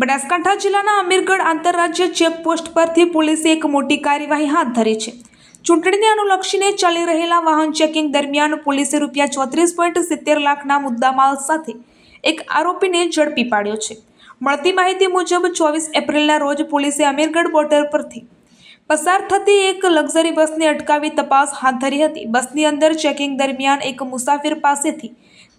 બનાસકાંઠા જિલ્લાના અમીરગઢ આંતરરાજ્ય ચેકપોસ્ટ પરથી પોલીસે એક મોટી કાર્યવાહી હાથ ધરી છે। ચૂંટણીને અનુલક્ષીને ચાલી રહેલા વાહન ચેકિંગ દરમિયાન પોલીસે ₹34.70 લાખના મુદ્દામાલ સાથે એક આરોપીને ઝડપી પાડ્યો છે। મળતી માહિતી મુજબ 24 એપ્રિલના રોજ પોલીસે અમીરગઢ બોર્ડર પરથી પસાર થતી એક લક્ઝરી બસને અટકાવી તપાસ હાથ ધરી હતી। બસની અંદર ચેકિંગ દરમિયાન એક મુસાફિર પાસેથી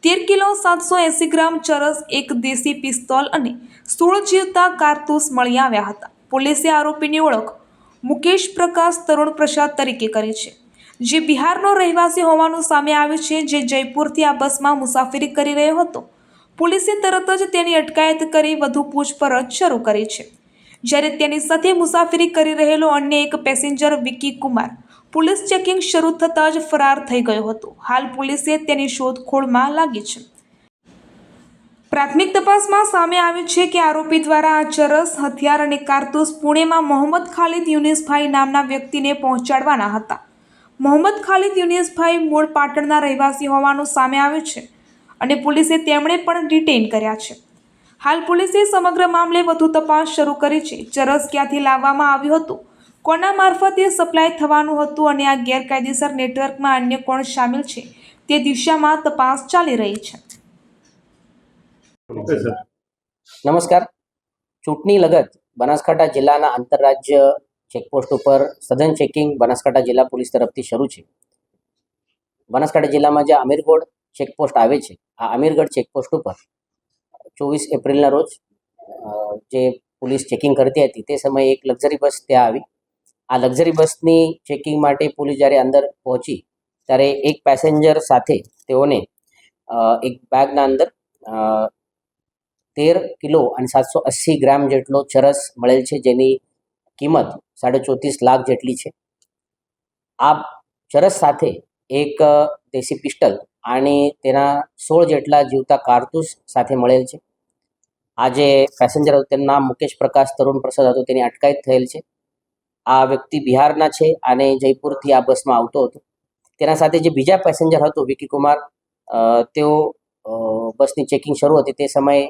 13 કિલો 780 ગ્રામ ચરસ, એક દેશી પિસ્તોલ અને 16 જીવતા કારતૂસ મળી આવ્યા હતા। પોલીસે આરોપીની ઓળખ મુકેશ પ્રકાશ તરુણ પ્રસાદ તરીકે કરી છે, જે બિહારનો રહેવાસી હોવાનું સામે આવ્યું છે, જે જયપુરથી આ બસમાં મુસાફરી કરી રહ્યો હતો। પોલીસે તરત જ તેની અટકાયત કરી વધુ પૂછપરછ શરૂ કરી છે, જ્યારે તેની સાથે મુસાફરી કરી રહેલો અન્ય એક passenger Vicky Kumar police checking શરૂ થતાં જ ફરાર થઈ ગયો હતો। હાલ પોલીસે તેની શોધખોળમાં લાગી છે। પ્રાથમિક તપાસમાં સામે આવ્યું છે કે આરોપી દ્વારા આ ચરસ, હથિયાર અને કારતૂસ પુણેમાં મોહમ્મદ ખાલિદ યુનિસભાઈ નામના વ્યક્તિને પહોંચાડવાના હતા। મોહમ્મદ ખાલિદ યુનિસભાઈ મૂળ પાટણના રહેવાસી હોવાનું સામે આવ્યું છે અને પોલીસે તેમણે પણ ડિટેઇન કર્યા છે। હાલ પોલીસે સમગ્ર મામલે વધુ તપાસ શરૂ કરી છે। ચરસ ક્યાંથી લાવવામાં આવ્યું હતું, કોના મારફતે સપ્લાય થવાનું હતું અને આ ગેરકાયદેસર નેટવર્કમાં અન્ય કોણ સામેલ છે તે દિશામાં તપાસ ચાલી રહી છે। નમસ્કાર। ચૂંટણી લગત બનાસકાંઠા જિલ્લાના આંતરરાજ્ય ચેકપોસ્ટ ઉપર સઘન ચેકિંગ બનાસકાંઠા જિલ્લા પોલીસ તરફથી શરૂ છે। બનાસકાંઠા જિલ્લામાં જે અમીરગઢ ચેકપોસ્ટ આવે છે, આ અમીરગઢ ચેકપોસ્ટ ઉપર 24 એપ્રિલના રોજ જે પોલીસ ચેકિંગ કરતી હતી તે સમયે એક લક્ઝરી બસ ત્યાં આવી। આ લક્ઝરી બસની ચેકિંગ માટે પોલીસ જ્યારે અંદર પહોંચી ત્યારે એક પેસેન્જર સાથે તેઓને એક બેગના અંદર 13 કિલો અને 780 ગ્રામ જેટલો ચરસ મળેલ છે, જેની કિંમત 34.5 લાખ જેટલી છે। આ ચરસ સાથે એક દેશી પિસ્ટલ અને તેના 16 જેટલા જીવતા કારતૂસ સાથે મળેલ છે। આ જે પેસેન્જર હતું તેનું નામ મુકેશ પ્રકાશ તરુણ પ્રસાદ હતું, તેની અટકાયત થયેલ છે। આ વ્યક્તિ બિહારના છે અને જયપુરથી આ બસમાં આવતો હતો। તેના સાથે જે બીજા પેસેન્જર હતો વિકી કુમાર, તેઓ બસની ચેકિંગ શરૂ હતી તે સમયે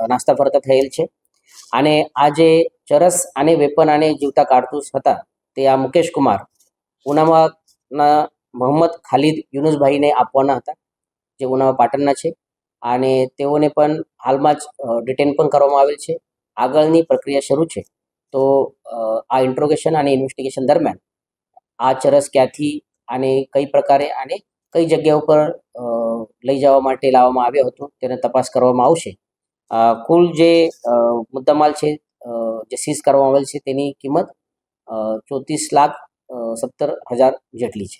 નાસ્તા ફરતા થયેલ છે અને આ જે ચરસ અને વેપન અને જીવતા કારતૂસ હતા તે આ મુકેશ કુમાર ઉનાવાના મોહમ્મદ ખાલિદ યુનુસભાઈને આપવાના હતા, જે ઉનાવા પાટણના છે અને તેઓને પણ હાલમાં જ ડિટેન પણ કરવામાં આવેલ છે। આગળની પ્રક્રિયા શરૂ છે, તો આ ઇન્ટ્રોગેશન અને ઇન્વેસ્ટિગેશન દરમિયાન આ ચરસ ક્યાંથી અને કઈ પ્રકારે અને કઈ જગ્યા ઉપર લઈ જવા માટે લાવવામાં આવ્યો હતો તેને તપાસ કરવામાં આવશે। કુલ જે મુદ્દામાલ છે જે સીઝ કરવામાં આવેલ છે તેની કિંમત 34,70,000 જેટલી છે।